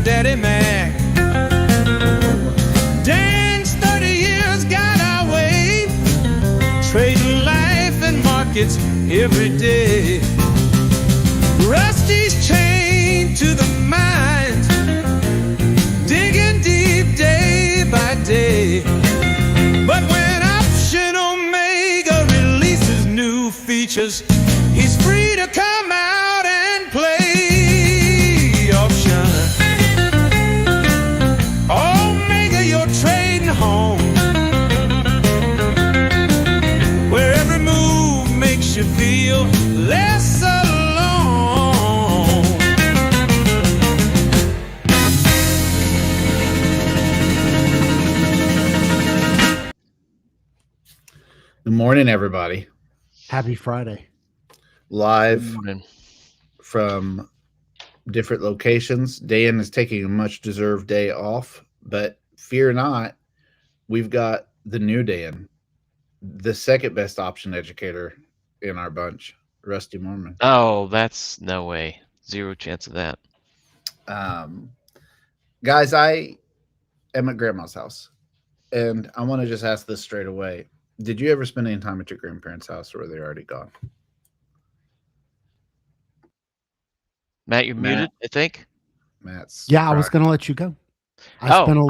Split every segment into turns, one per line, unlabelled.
Daddy Mac. Dan's 30 years got our way, trading life and markets every day. Rusty's chained to the mines, digging deep day by day. But when Option Omega releases new features, he's free to come out and play option. Omega, you're trading home, where every move makes you feel less alone.
Good morning, everybody.
Happy Friday.
Live from different locations. Dan is taking a much-deserved day off, but fear not, we've got the new Dan, the second best option educator in our bunch, Rusty Mormon.
Oh, that's no way. Zero chance of that.
Guys, I am at Grandma's house, and I want to just ask this straight away. Did you ever spend any time at your grandparents' house, or were they already gone?
Matt, you're muted, I think.
Matt's
I was going to let you go. I spent a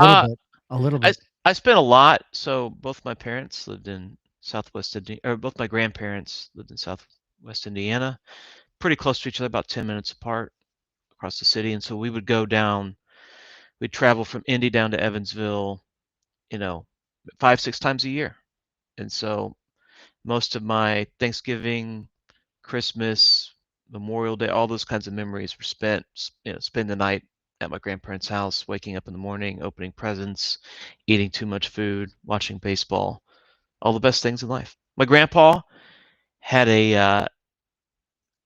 little bit.
I spent a lot. So both my parents lived in Southwest Indiana, or both my grandparents lived in Southwest Indiana, pretty close to each other, about 10 minutes apart across the city. And so we would go down, we'd travel from Indy down to Evansville, 5-6 times a year. And so most of my Thanksgiving, Christmas, Memorial Day, all those kinds of memories were spent, spend the night at my grandparents' house, waking up in the morning, opening presents, eating too much food, watching baseball, all the best things in life. My grandpa had a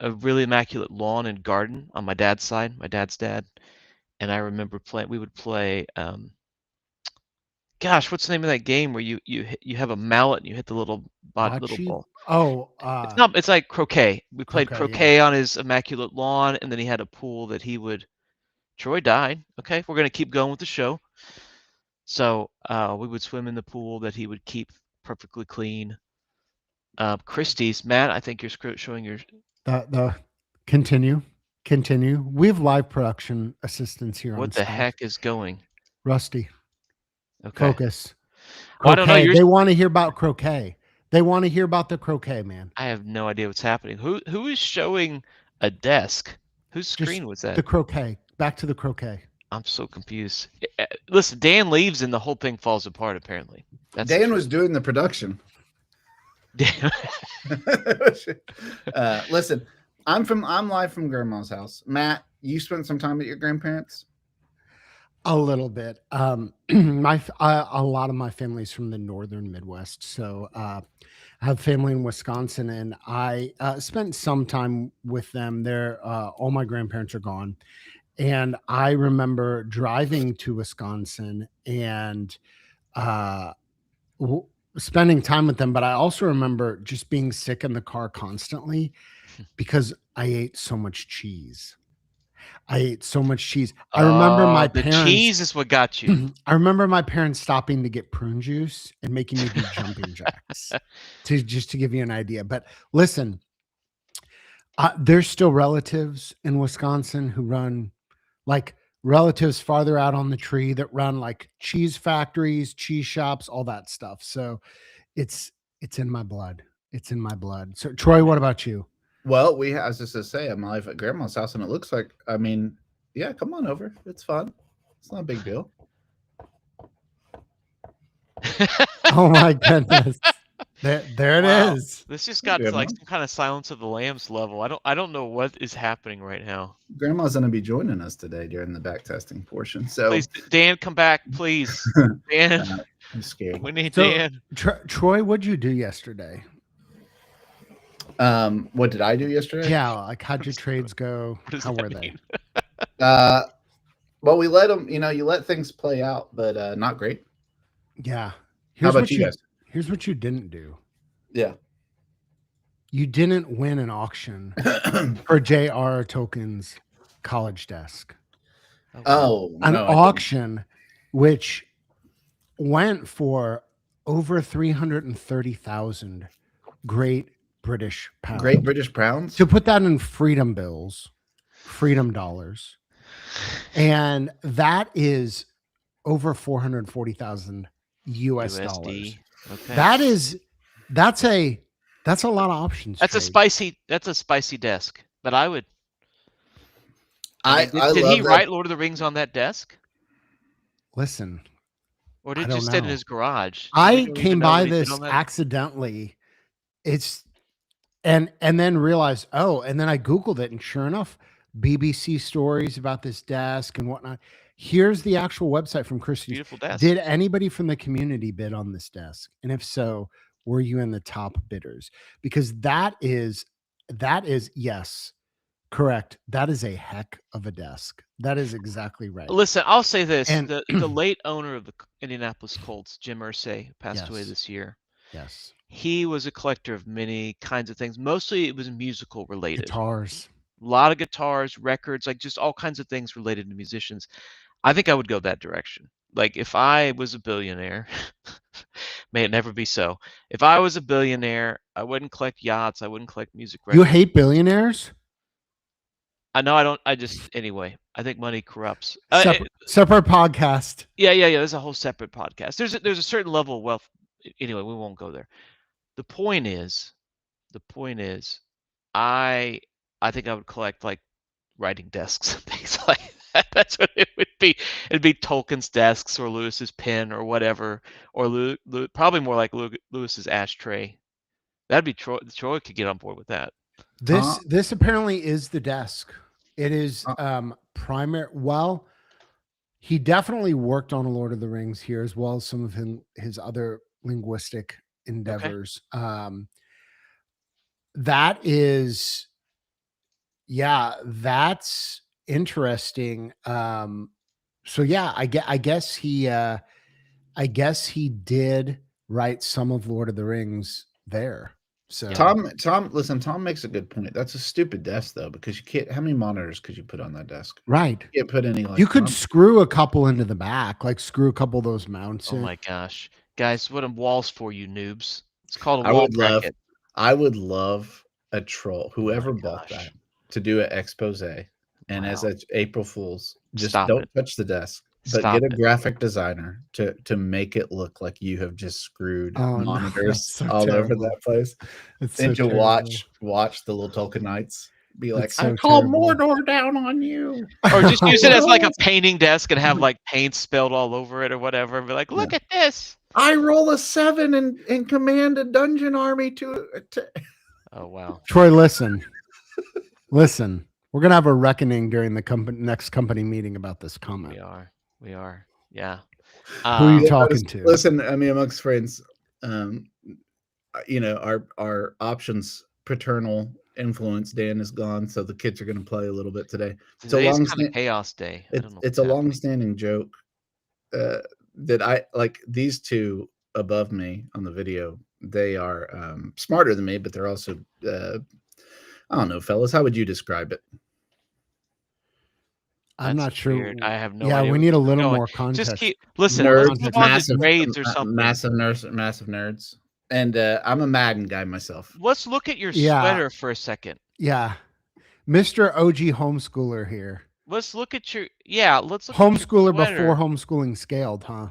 really immaculate lawn and garden on my dad's side, my dad's dad. And I remember we would play, gosh, what's the name of that game where you have a mallet and you hit the little ball?
Oh,
it's like croquet. We played croquet on his immaculate lawn, and then he had a pool that he would. Troy died. Okay, we're gonna keep going with the show. So we would swim in the pool that he would keep perfectly clean. Christie's, Matt, I think you're showing your.
The continue. We have live production assistants here.
What the heck is going?
Rusty.
Okay.
Focus.
Well, I don't know.
They want to hear about croquet. They want to hear about the croquet, man.
I have no idea what's happening. Who is showing a desk? Whose screen was that?
The croquet. Back to the croquet.
I'm so confused. Listen, Dan leaves and the whole thing falls apart, apparently.
Dan was doing the production. Listen, I'm live from Grandma's house. Matt, you spent some time at your grandparents'?
A little bit. A lot of my family's from the northern Midwest, so I have family in Wisconsin, and I spent some time with them there. All my grandparents are gone, and I remember driving to Wisconsin and spending time with them. But I also remember just being sick in the car constantly because I ate so much cheese. I remember my parents.
The cheese is what got you.
I remember my parents stopping to get prune juice and making me do jumping jacks to give you an idea. But listen, there's still relatives in Wisconsin who run like relatives farther out on the tree that run like cheese factories, cheese shops, all that stuff. So it's in my blood. It's in my blood. So Troy, what about you?
Well, I was just to say, I'm live at Grandma's house, and it looks like, yeah, come on over. It's fun. It's not a big deal.
Oh my goodness. There it is.
This just got to like some kind of Silence of the Lambs level. I don't know what is happening right now.
Grandma's going to be joining us today during the backtesting portion. So
please, Dan, come back, please. Dan,
I'm scared.
We need Dan.
Troy, what'd you do yesterday?
What did I do yesterday?
Yeah, like how'd your trades go? How were they?
Well, we let them. You let things play out, but not great.
Yeah.
How about you guys?
Here's what you didn't do.
Yeah.
You didn't win an auction for J.R. Tolkien's college desk.
Oh,
an
no, I didn't.
auction which went for over 330,000 Great British pounds.
Great British pounds.
To put that in freedom bills, freedom dollars, and that is over 440,000 US dollars.
Okay.
That's a lot of options.
That's a spicy desk. But I would. Did he write Lord of the Rings on that desk?
Listen,
or did it just sit in his garage?
I came by this accidentally. And then realized, and then I Googled it, and sure enough, BBC stories about this desk and whatnot. Here's the actual website from Christie's.
Beautiful desk.
Did anybody from the community bid on this desk? And if so, were you in the top bidders? Because that is yes, correct. That is a heck of a desk. That is exactly right.
Listen, I'll say this: the late owner of the Indianapolis Colts, Jim Irsay, passed away this year.
Yes.
He was a collector of many kinds of things. Mostly it was musical related.
Guitars.
A lot of guitars, records, like just all kinds of things related to musicians. I think I would go that direction. Like if I was a billionaire, may it never be so. If I was a billionaire, I wouldn't collect yachts. I wouldn't collect music records.
You hate billionaires?
I know I don't. Anyway, I think money corrupts.
Separate podcast.
Yeah. There's a whole separate podcast. There's a certain level of wealth. Anyway, we won't go there. The point is, I think I would collect like writing desks and things like that. That's what it would be. It'd be Tolkien's desks or Lewis's pen or whatever, or probably more like Lewis's ashtray. That'd be Troy. Troy could get on board with that.
This apparently is the desk. It is primary. Well, he definitely worked on Lord of the Rings here, as well as some of his other linguistic endeavors. Okay. That is, that's interesting. So yeah, I guess he did write some of Lord of the Rings there. So
Tom, listen, Tom makes a good point. That's a stupid desk though, because you can't. How many monitors could you put on that desk?
Right.
You can't put any. Like,
you could screw a couple into the back, like screw a couple of those mounts.
Oh my gosh, guys, what are walls for, you noobs? It's called a wall bracket.
I would love a troll, whoever bought that, to do an expose, and as a April Fool's, just don't touch the desk. But get a graphic designer to make it look like you have just screwed monitors all over that place. And to watch the little Tolkien Knights be like, I call Mordor down on you.
Or just use it as like a painting desk and have like paint spelled all over it or whatever. And be like, look at this.
I roll a 7 and command a dungeon army to
Oh, wow.
Troy, listen. We're going to have a reckoning during the next company meeting about this comment.
We are. Yeah.
Who are you talking to?
Listen, I mean, amongst friends, our options paternal influence, Dan is gone, so the kids are going to play a little bit today.
It's a long chaos day.
It's a long-standing joke that I like. These two above me on the video, they are smarter than me, but they're also I don't know, fellas, how would you describe it?
I'm not sure.
Weird. I have no idea.
Yeah, we need a little more context.
Just listen. Massive grades or something.
Massive nerds. And I'm a Madden guy myself.
Let's look at your sweater for a second.
Yeah, Mr. OG homeschooler here.
Let's look at your Let's look
homeschooler
at your
before homeschooling scaled, huh?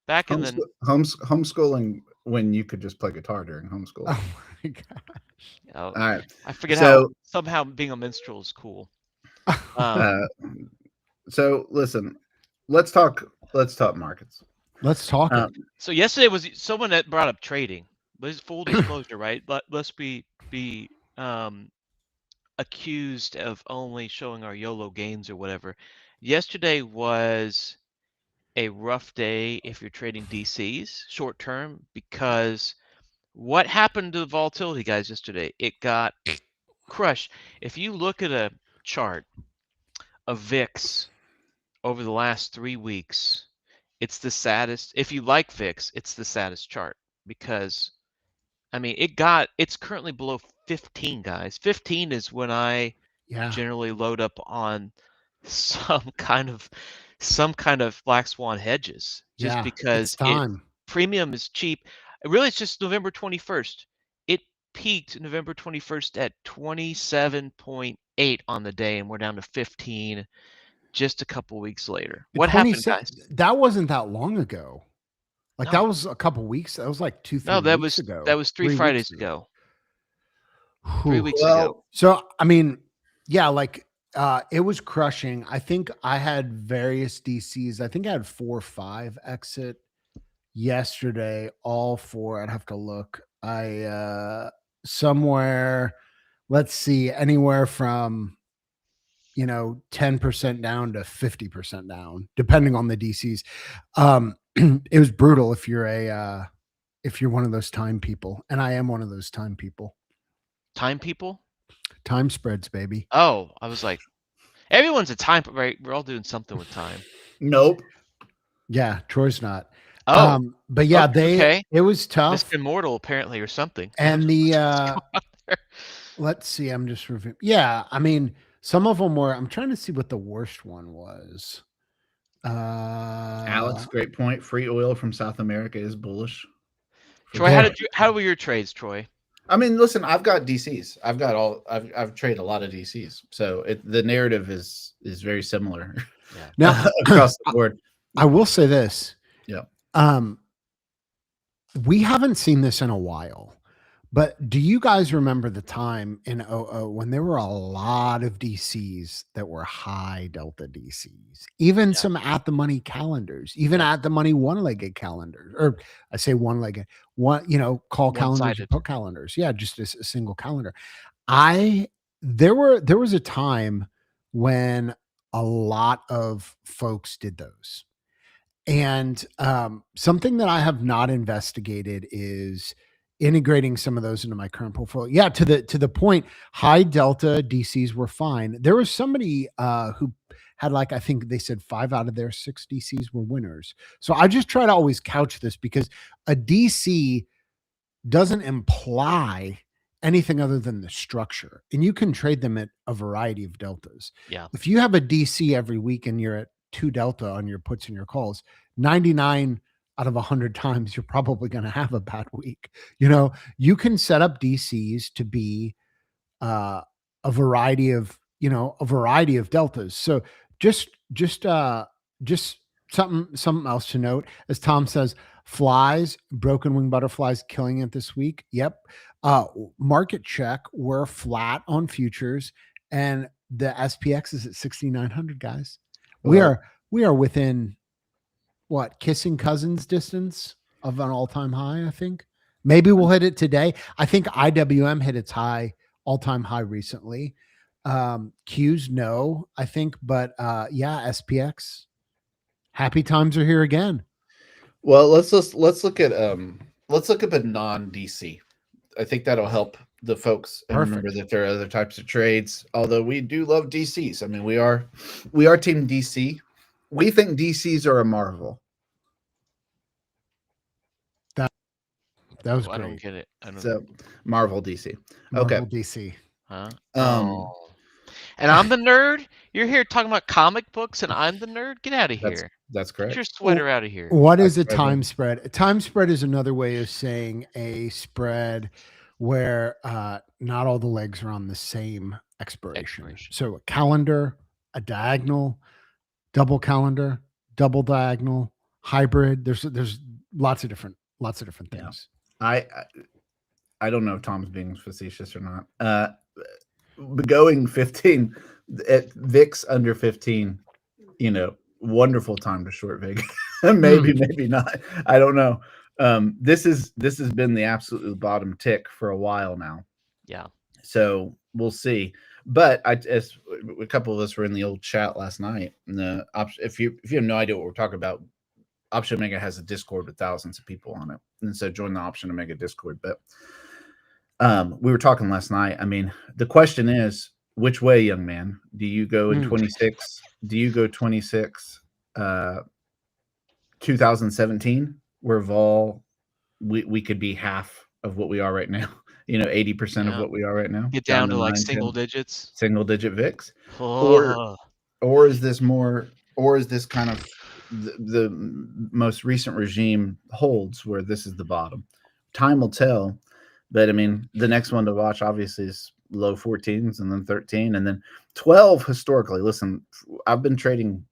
Back in the
homeschooling when you could just play guitar during homeschooling.
Oh my gosh!
All right,
I forget how somehow being a minstrel is cool.
So listen, let's talk markets.
Let's talk.
So yesterday was someone that brought up trading. There's full disclosure, right? But let's be accused of only showing our YOLO gains or whatever. Yesterday was a rough day if you're trading DCs short term, because what happened to the volatility, guys, yesterday? It got crushed. If you look at a chart of VIX over the last 3 weeks, it's the saddest. If you like VIX, it's the saddest chart, because I mean it's currently below 15, guys. 15 is when I generally load up on some kind of black swan hedges, just
Yeah,
because
it's time.
premium is cheap. Really, it's just November 21st. It peaked November 21st at 27.8 on the day, and we're down to 15 just a couple weeks later. What happened, guys?
That wasn't that long ago. Like
No.
that was a couple weeks. That was like 2-3
No, that
weeks
was
ago.
that was 3 Fridays ago. 3 weeks ago.
So I mean, yeah, like it was crushing. I think I had various DCs. I think I had 4 or 5 exit yesterday. All 4. I'd have to look. I somewhere, let's see, anywhere from 10% down to 50% down, depending on the DCs. It was brutal if you're one of those time people, and I am one of those time people.
Time people?
Time spreads, baby.
Oh, I was like, everyone's a time, right? We're all doing something with time.
Nope.
Yeah, Troy's not.
Oh,
but yeah,
okay.
It was tough.
Mr. Immortal apparently, or something.
And let's see, I'm just reviewing. Yeah, I mean, some of them were. I'm trying to see what the worst one was.
Alex, great point. Free oil from South America is bullish.
Troy, how were your trades, Troy?
I mean, listen, I've got DCs. I've traded a lot of DCs. So the narrative is very similar.
Yeah.
Now
across the board.
I will say this.
Yeah.
We haven't seen this in a while. But do you guys remember the time in 00 when there were a lot of DCs that were high delta DCs, even some at the money calendars, even at the money one-legged calendars, or I say one-legged, call calendars, and put calendars. Yeah, just a single calendar. There was a time when a lot of folks did those. And something that I have not investigated is integrating some of those into my current portfolio. Yeah, to the point, high delta DCs were fine. There was somebody who had, I think they said 5 out of their 6 DCs were winners. So I just try to always couch this, because a DC doesn't imply anything other than the structure, and you can trade them at a variety of deltas.
Yeah.
If you have a DC every week and you're at 2 delta on your puts and your calls, 99 out of 100 times, you're probably going to have a bad week. You can set up DCs to be a variety of deltas. So just something else to note, as Tom says, flies, broken wing butterflies killing it this week. Yep. Market check, we're flat on futures, and the SPX is at 6,900, guys.
Well,
we are within kissing cousins distance of an all-time high. I think maybe we'll hit it today. I think IWM hit its all-time high recently. Qs, no, I think, but SPX, happy times are here again.
Well, let's look at a non-DC. I think that'll help the folks and remember that there are other types of trades. Although we do love DCs. I mean, we are team DC. We think DCs are a marvel.
That was great.
I don't get it.
Marvel DC.
Marvel DC.
Huh? And I'm the nerd? You're here talking about comic books and I'm the nerd? Get out of here.
That's correct.
Get your sweater out of here.
What is a time spread? A time spread is another way of saying a spread where not all the legs are on the same expiration. So a calendar, a diagonal, double calendar, double diagonal, hybrid. There's lots of different things.
Yeah. I don't know if Tom's being facetious or not. Going 15 at VIX under 15, wonderful time to short VIG. maybe not. I don't know. This has been the absolute bottom tick for a while now.
Yeah.
So we'll see. But as a couple of us were in the old chat last night, and if you have no idea what we're talking about, Option Omega has a Discord with thousands of people on it, and so join the Option Omega Discord. But we were talking last night. I mean, the question is, which way, young man? Do you go in 26? Do you go 26? 2017, where vol we could be half of what we are right now. 80% of what we are right now.
Get down to like single digits.
Single digit VIX.
Oh.
or is this more, or is this kind of the most recent regime holds where this is the bottom? Time will tell. But I mean, the next one to watch obviously is low 14s and then 13 and then 12 historically. Listen, I've been trading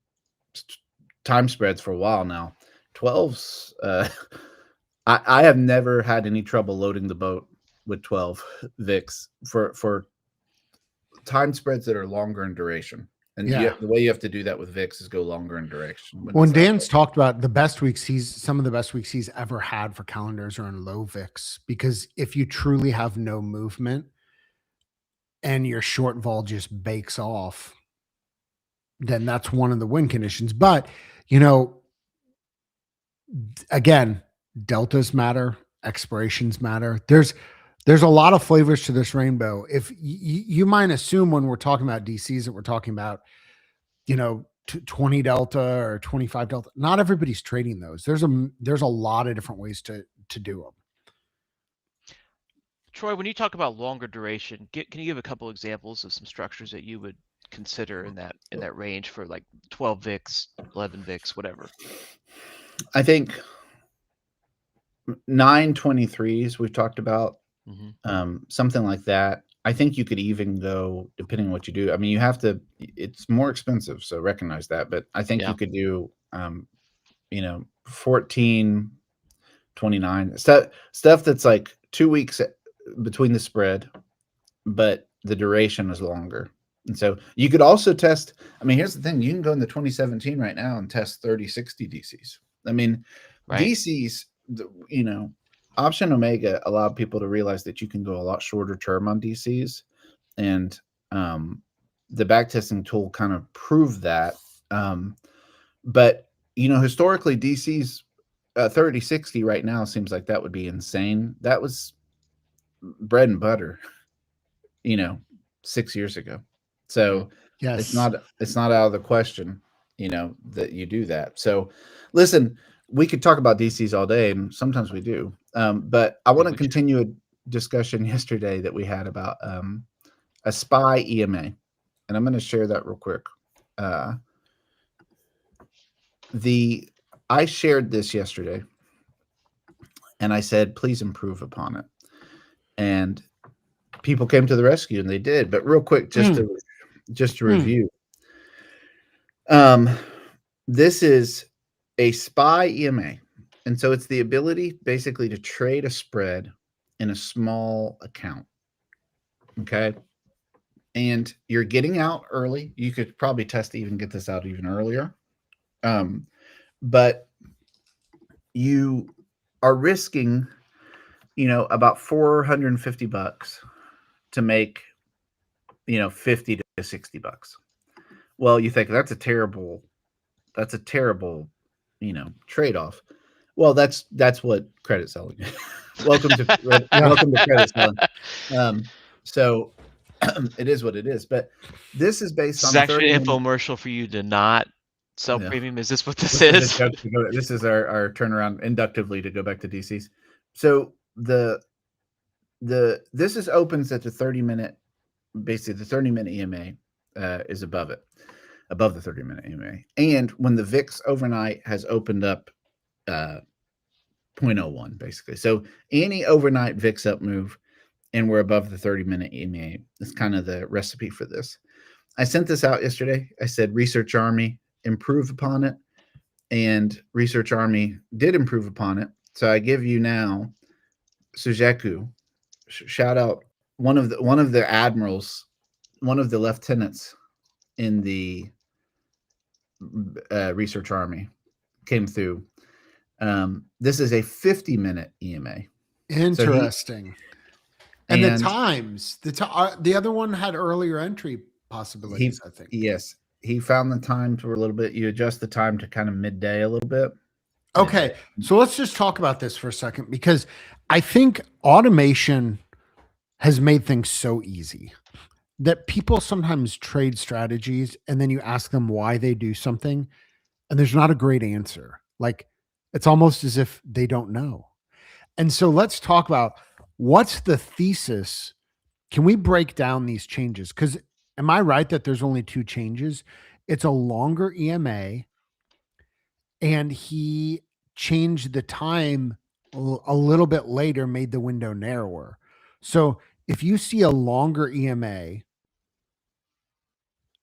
time spreads for a while now. 12s, I have never had any trouble loading the boat with 12 VIX for time spreads that are longer in duration. And the way you have to do that with VIX is go longer in duration.
When Dan's talked about the best weeks, some of the best weeks he's ever had for calendars are in low VIX, because if you truly have no movement and your short vol just bakes off, then that's one of the win conditions. But, you know, again, deltas matter, expirations matter. There's a lot of flavors to this rainbow. If you might assume when we're talking about DCs that we're talking about, you know, 20 delta or 25 delta. Not everybody's trading those. There's a lot of different ways to do them.
Troy, when you talk about longer duration, can you give a couple examples of some structures that you would consider in that range for like 12 VIX, 11 VIX, whatever?
I think 923s we've talked about, something like that. I think you could even go, depending on what you do. I mean, you have to, it's more expensive, so recognize that. But I think you could do, 1429 stuff that's like 2 weeks between the spread, but the duration is longer. And so you could also test. I mean, here's the thing: you can go in the 2017 right now and test 30-60 DCs. I mean, DCs, Option Omega allowed people to realize that you can go a lot shorter term on DCs, and the backtesting tool kind of proved that. But historically, DCs 30-60 right now seems like that would be insane. That was bread and butter, 6 years ago. So it's not out of the question, that you do that. So listen, we could talk about DCs all day, and sometimes we do. But I want to continue a discussion yesterday that we had about a SPY EMA, and I'm going to share that real quick. I shared this yesterday, and I said, please improve upon it. And people came to the rescue, and they did. But real quick, just to review, this is a SPY EMA. And so it's the ability basically to trade a spread in a small account. Okay. And you're getting out early. You could probably test to even get this out even earlier. But you are risking, about $450 to make, $50 to $60. Well, you think that's a terrible, trade-off. Well, that's what credit selling is. welcome to credit selling. So it is what it is. But this is based on
actually an infomercial for you to not sell premium. Is this what this is?
This is our turnaround inductively to go back to DCs. So this opens at the 30-minute. Basically, the 30-minute EMA is above it. Above the 30-minute EMA. And when the VIX overnight has opened up 0.01, basically. So any overnight VIX up move, and we're above the 30-minute EMA, is kind of the recipe for this. I sent this out yesterday. I said, Research Army, improve upon it. And Research Army did improve upon it. So I give you now Sujaku. Shout out one of the admirals, one of the lieutenants in the Research Army came through. This is a 50-minute EMA.
Interesting. So and the times, the other one had earlier entry possibilities, I think.
Yes. He found the time for a little bit. You adjust the time to kind of midday a little bit.
Okay. So let's just talk about this for a second, because I think automation has made things so easy that people sometimes trade strategies and then you ask them why they do something and there's not a great answer. Like, it's almost as if they don't know. And so let's talk about what's the thesis. Can we break down these changes? Because am I right that there's only 2 changes? it's a longer EMA, and he changed the time a little bit later, made the window narrower. So if you see a longer EMA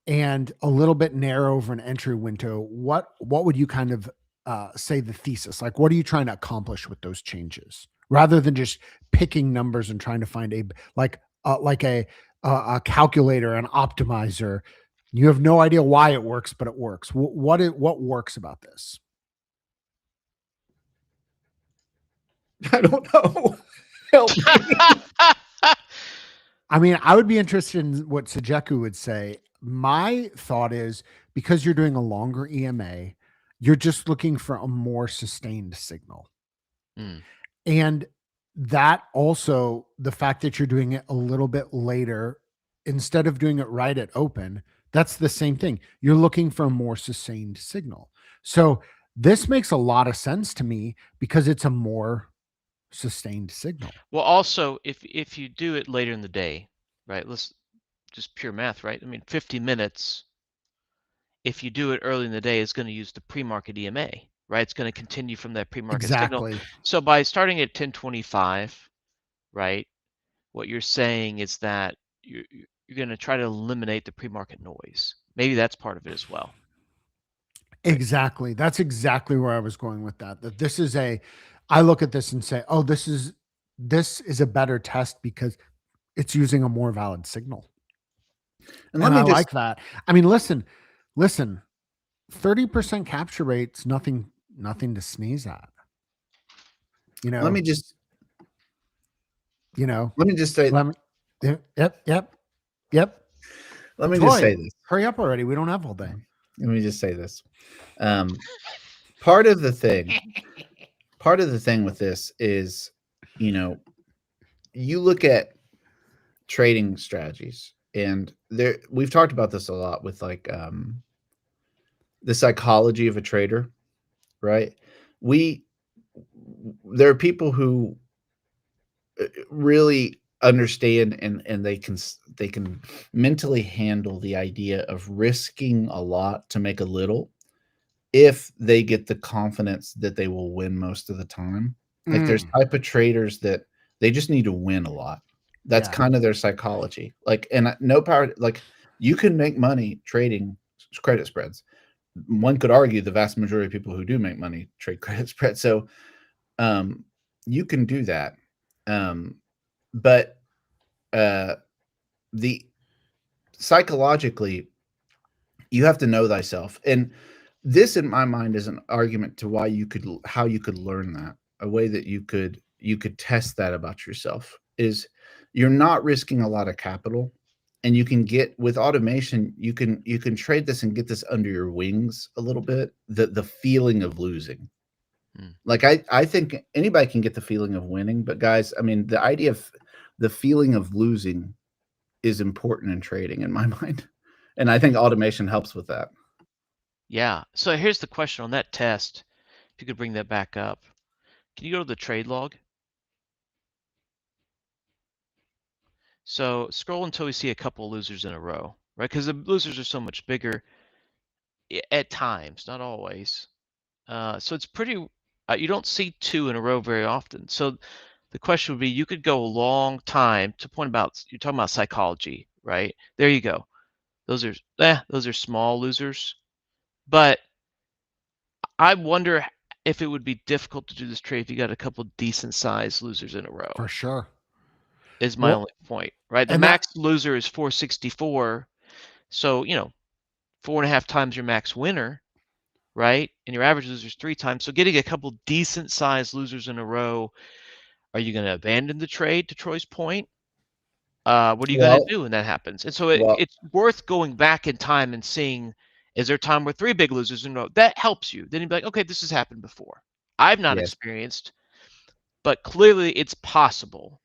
and a little bit narrow over an entry window, what would you kind of say the thesis? Like, what are you trying to accomplish with those changes, rather than just picking numbers and trying to find a calculator, an optimizer? You have no idea why it works, but it works. What works about this?
I don't know. Help me.
I mean, I would be interested in what Sajeku would say. My thought is, because you're doing a longer EMA, you're just looking for a more sustained signal. And that also, the fact that you're doing it a little bit later, instead of doing it right at open, that's the same thing. You're looking for a more sustained signal. So this makes a lot of sense to me because it's a more sustained signal.
Well, also, if you do it later in the day, right? Let's just pure math, right? I mean, 50 minutes, if you do it early in the day, it's going to use the pre-market EMA, right? It's going to continue from that pre-market signal. So by starting at 1025, right, what you're saying is that you're going to try to eliminate the pre-market noise. Maybe that's part of it as well.
Exactly. That's exactly where I was going with that. That this is I look at this and say, oh, this is a better test because it's using a more valid signal. And I like that. I mean, listen, 30% capture rate's nothing to sneeze at. You know,
let me just say,
yep.
Let me
Troy,
just say this.
Hurry up already. We don't have all day.
Let me just say this. Part of the thing with this is, you look at trading strategies, and we've talked about this a lot with like the psychology of a trader, right? There are people who really understand and they can mentally handle the idea of risking a lot to make a little, if they get the confidence that they will win most of the time. Like there's type of traders that they just need to win a lot. That's kind of their psychology. Like, and no power, like you can make money trading credit spreads. One could argue the vast majority of people who do make money trade credit spreads. So you can do that. But the psychologically, you have to know thyself. And this, in my mind, is an argument to how you could learn that. A way that you could test that about yourself is you're not risking a lot of capital, and you can get, with automation, you can trade this and get this under your wings a little bit. The feeling of losing. Like I think anybody can get the feeling of winning, but guys, I mean, the idea of the feeling of losing is important in trading, in my mind. And I think automation helps with that.
Yeah. So here's the question on that test. If you could bring that back up. Can you go to the trade log? So scroll until we see a couple of losers in a row, right? Because the losers are so much bigger at times, not always. So it's pretty, you don't see two in a row very often. So the question would be, you could go a long time to point about, you're talking about psychology, right? There you go. Those are small losers. But I wonder if it would be difficult to do this trade if you got a couple decent sized losers in a row.
For sure.
Is my only point, right? The max loser is 464. So, 4.5 times your max winner, right? And your average loser is 3 times. So getting a couple decent sized losers in a row, are you going to abandon the trade, to Troy's point? What are you going to do when that happens? And so it's worth going back in time and seeing, is there a time where 3 big losers in a row? That helps you. Then you'd be like, okay, this has happened before. I've not experienced, but clearly it's possible.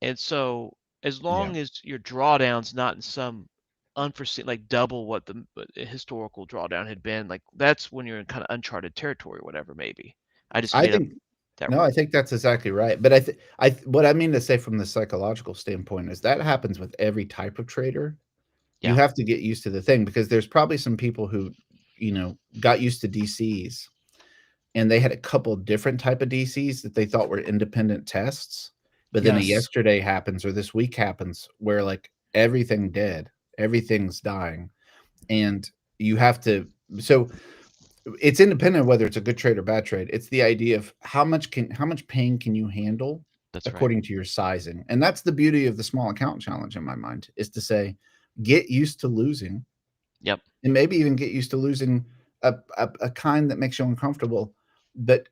And so as long as your drawdown's not in some unforeseen, like double what the historical drawdown had been, like that's when you're in kind of uncharted territory or whatever, maybe. I think
that's exactly right. But what I mean to say from the psychological standpoint is that happens with every type of trader. You have to get used to the thing, because there's probably some people who, you know, got used to DCs and they had a couple different type of DCs that they thought were independent tests. But then a yesterday happens or this week happens where like everything dead, everything's dying. And you have to, so it's independent of whether it's a good trade or bad trade. It's the idea of how much pain can you handle according to your sizing. And that's the beauty of the small account challenge in my mind, is to say, get used to losing.
Yep.
And maybe even get used to losing a kind that makes you uncomfortable, but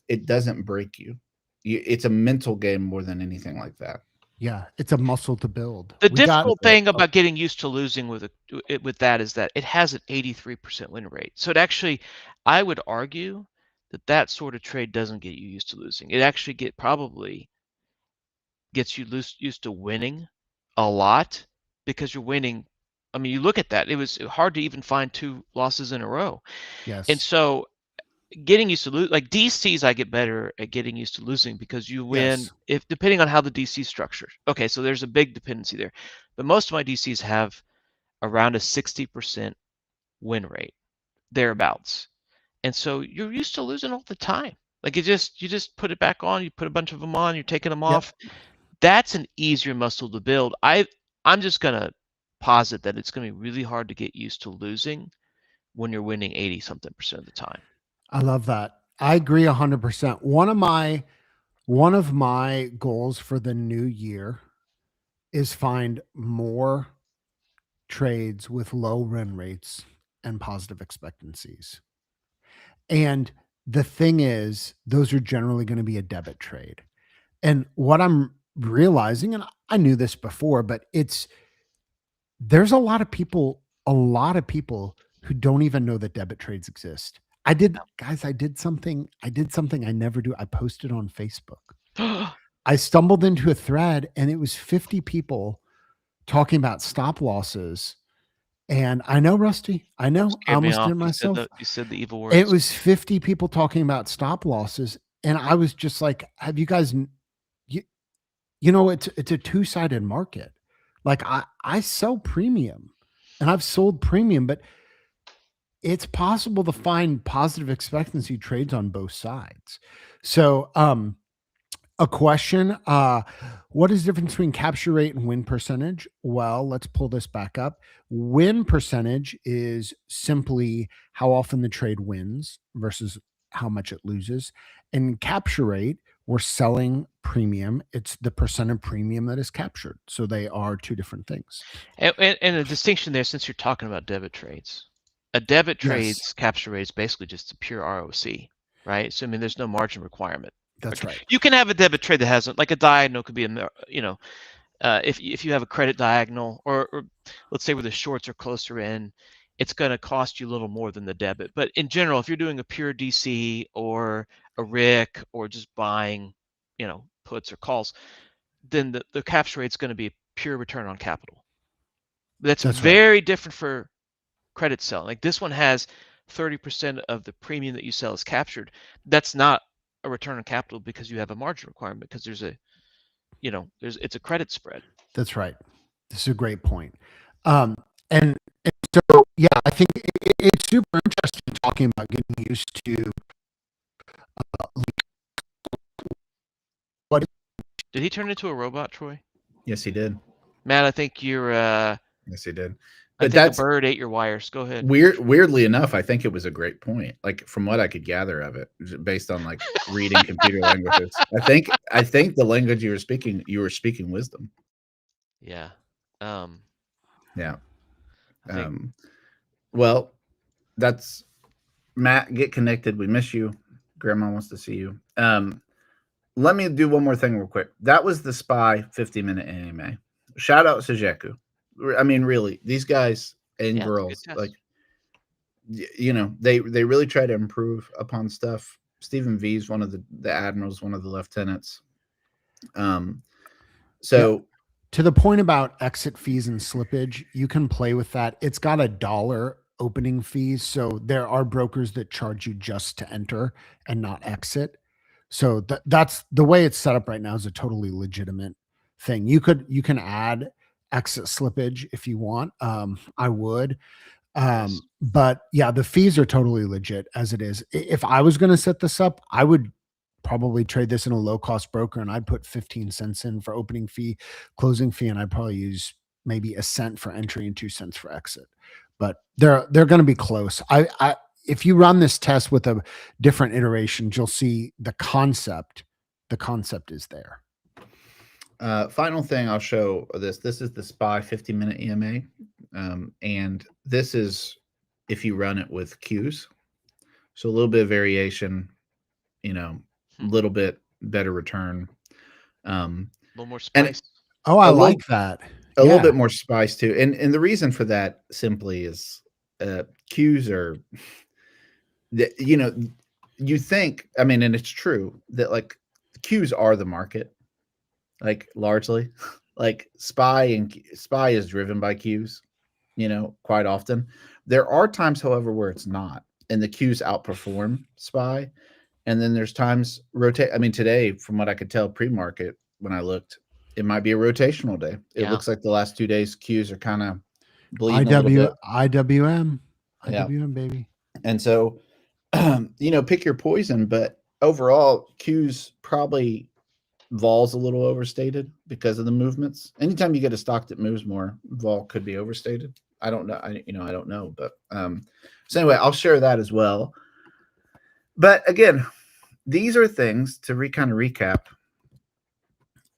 it doesn't break you. It's a mental game more than anything like that.
Yeah, it's a muscle to build.
The difficult thing about getting used to losing with that is that it has an 83% win rate. So it actually, I would argue that sort of trade doesn't get you used to losing. It actually probably gets you used to winning a lot, because you're winning. I mean, you look at that, it was hard to even find 2 losses in a row.
Yes.
And so getting used to lose, like DCs, I get better at getting used to losing, because you win if depending on how the DC structure. Okay, so there's a big dependency there, but most of my DCs have around a 60% win rate, thereabouts. And so you're used to losing all the time. Like you just put it back on, you put a bunch of them on, you're taking them off. That's an easier muscle to build. I'm just gonna posit that it's gonna be really hard to get used to losing when you're winning 80-something% of the time.
I love that. I agree 100%. One of my goals for the new year is find more trades with low win rates and positive expectancies. And the thing is, those are generally going to be a debit trade. And what I'm realizing, and I knew this before, but there's a lot of people who don't even know that debit trades exist. I did something I never do. I posted on Facebook. I stumbled into a thread and it was 50 people talking about stop losses. And I know, Rusty, I know I almost did it myself.
You said the evil words.
It was 50 people talking about stop losses. And I was just like, have you guys, you know, it's a two-sided market. Like I sell premium and I've sold premium, but it's possible to find positive expectancy trades on both sides. So, a question, what is the difference between capture rate and win percentage? Well, let's pull this back up. Win percentage is simply how often the trade wins versus how much it loses. And capture rate, we're selling premium. It's the percent of premium that is captured. So they are two different things.
And a distinction there, since you're talking about debit trades. A debit trade's capture rate is basically just a pure ROC, right? So I mean, there's no margin requirement.
That's right.
You can have a debit trade that hasn't, like a diagonal could be if you have a credit diagonal, or let's say where the shorts are closer in, it's going to cost you a little more than the debit. But in general, if you're doing a pure DC or a RIC or just buying, puts or calls, then the capture rate is going to be pure return on capital. That's very different for credit selling. Like this one has 30% of the premium that you sell is captured. That's not a return on capital because you have a margin requirement, because there's it's a credit spread.
That's right. This is a great point. And so, yeah, I think it's super interesting talking about getting used to what.
Did he turn into a robot, Troy?
Yes, he did.
Matt, I think you're
yes, he did.
I think a bird ate your wires. Go ahead.
Weirdly enough, I think it was a great point. Like from what I could gather of it, based on like reading computer languages, I think the language you were speaking wisdom.
Yeah.
Yeah. Well, that's Matt. Get connected. We miss you. Grandma wants to see you. Let me do one more thing real quick. That was the SPY 50-minute AMA. Shout out Sajeku. I mean, really, these guys and girls, like, they really try to improve upon stuff. Stephen V is one of the admirals, one of the lieutenants. So
to the point about exit fees and slippage, you can play with that. It's got $1 opening fees. So there are brokers that charge you just to enter and not exit. So that's the way it's set up right now is a totally legitimate thing. You can add exit slippage if you want. I would.
Yes.
But yeah, the fees are totally legit as it is. If I was going to set this up, I would probably trade this in a low cost broker and I'd put 15 cents in for opening fee, closing fee, and I'd probably use maybe a cent for entry and 2 cents for exit. But they're going to be close. If you run this test with a different iteration, you'll see the concept is there.
Final thing I'll show this. This is the SPY 50-minute EMA. And this is if you run it with Qs. So a little bit of variation, a little bit better return.
A little more spice.
Oh, I like that.
A little bit more spice too. And the reason for that simply is Qs are, you think, I mean, and it's true that like Qs are the market, like largely. Like SPY is driven by Qs, quite often. There are times, however, where it's not, and the Qs outperform SPY. And then there's times today, from what I could tell pre-market when I looked, it might be a rotational day. It looks like the last 2 days Qs are kind of bleeding a little bit.
IWM, baby.
And so, pick your poison, but overall Qs probably vol's a little overstated because of the movements. Anytime you get a stock that moves more, vol could be overstated. I don't know. I don't know, but so anyway, I'll share that as well. But again, these are things to kind of recap.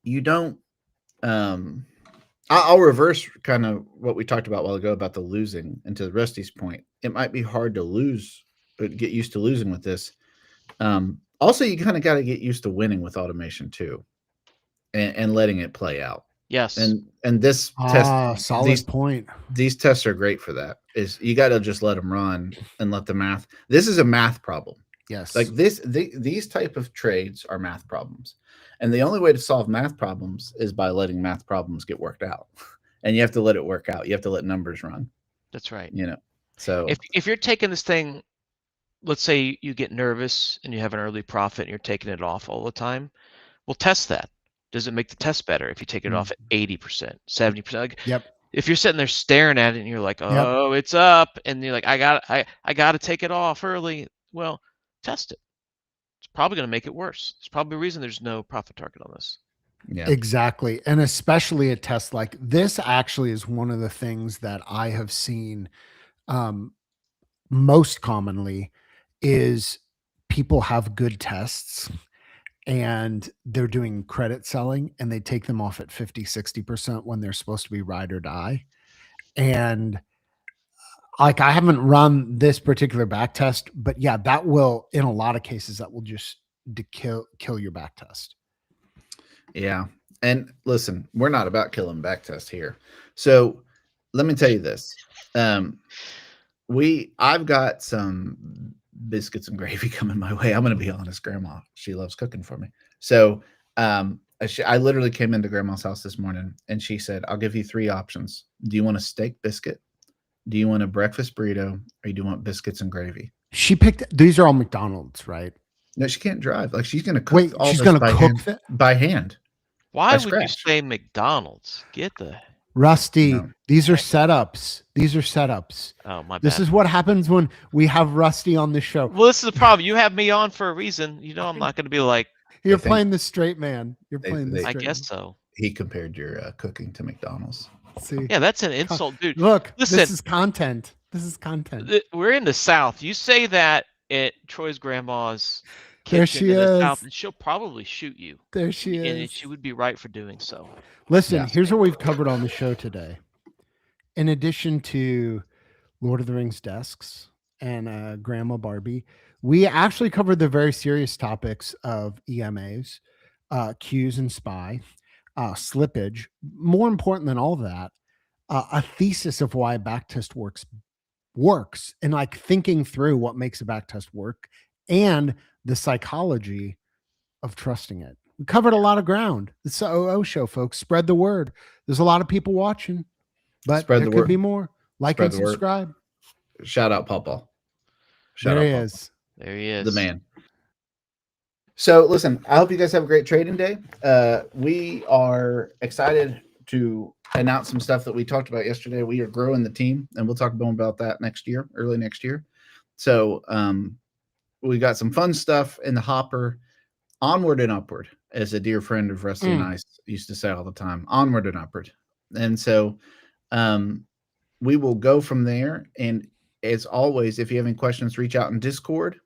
You don't. I'll reverse kind of what we talked about a while ago about the losing, and to Rusty's point, it might be hard to lose, but get used to losing with this. Also, you kind of got to get used to winning with automation too, and letting it play out.
Yes.
And this test,
solid point.
These tests are great for that. Is you got to just let them run and let the math. This is a math problem.
Yes.
Like these type of trades are math problems. And the only way to solve math problems is by letting math problems get worked out. And you have to let it work out. You have to let numbers run.
That's right.
So
if you're taking this thing, let's say you get nervous and you have an early profit and you're taking it off all the time, well, test that. Does it make the test better if you take it off at 80%, 70%? Like,
yep.
If you're sitting there staring at it and you're like, oh, it's up, and you're like, I got to take it off early. Well, test it. It's probably going to make it worse. There's probably a reason there's no profit target on this.
Yeah,
exactly. And especially a test like this actually is one of the things that I have seen most commonly is people have good tests and they're doing credit selling and they take them off at 50, 60% when they're supposed to be ride or die. And like, I haven't run this particular back test, but yeah, that will, in a lot of cases, that will just kill your back test.
Yeah. And listen, we're not about killing back test here. So let me tell you this. I've got some biscuits and gravy coming my way. I'm going to be honest, Grandma, she loves cooking for me. So I literally came into Grandma's house this morning and she said, I'll give you 3 options. Do you want a steak biscuit? Do you want a breakfast burrito? Or do you want biscuits and gravy?
She picked, these are all McDonald's, right?
No, she can't drive. Like, she's going to cook.
Wait, she's going to cook that
by hand.
Why would you say McDonald's? Get the
Rusty. These are setups. These are setups.
Oh, my bad.
This is what happens when we have Rusty on the show.
Well, this is the problem. You have me on for a reason. I'm not going to be like.
You're playing the straight man. You're playing the straight man.
I guess so.
He compared your cooking to McDonald's.
See?
Yeah, that's an insult, dude.
Look,
listen,
this is content. This is content.
We're in the South. You say that at Troy's grandma's kitchen
there she
in the
is.
South, and she'll probably shoot you.
There she is.
And she would be right for doing so.
Listen, here's what we've covered on the show today. In addition to Lord of the Rings desks and Grandma Barbie, we actually covered the very serious topics of EMAs, Qs and SPY, slippage. More important than all that, a thesis of why a backtest works, and like thinking through what makes a backtest work and the psychology of trusting it. We covered a lot of ground. It's the OO show, folks. Spread the word. There's a lot of people watching, but there could be more. Like and subscribe.
Shout out, Pawpaw.
There he is.
There he is.
The man. So listen, I hope you guys have a great trading day. We are excited to announce some stuff that we talked about yesterday. We are growing the team, and we'll talk more about that next year, early next year. So we got some fun stuff in the hopper. Onward and upward, as a dear friend of Rusty and I used to say all the time. Onward and upward. And so we will go from there. And as always, if you have any questions, reach out in Discord,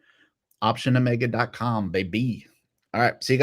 optionomega.com, baby. All right. See you guys.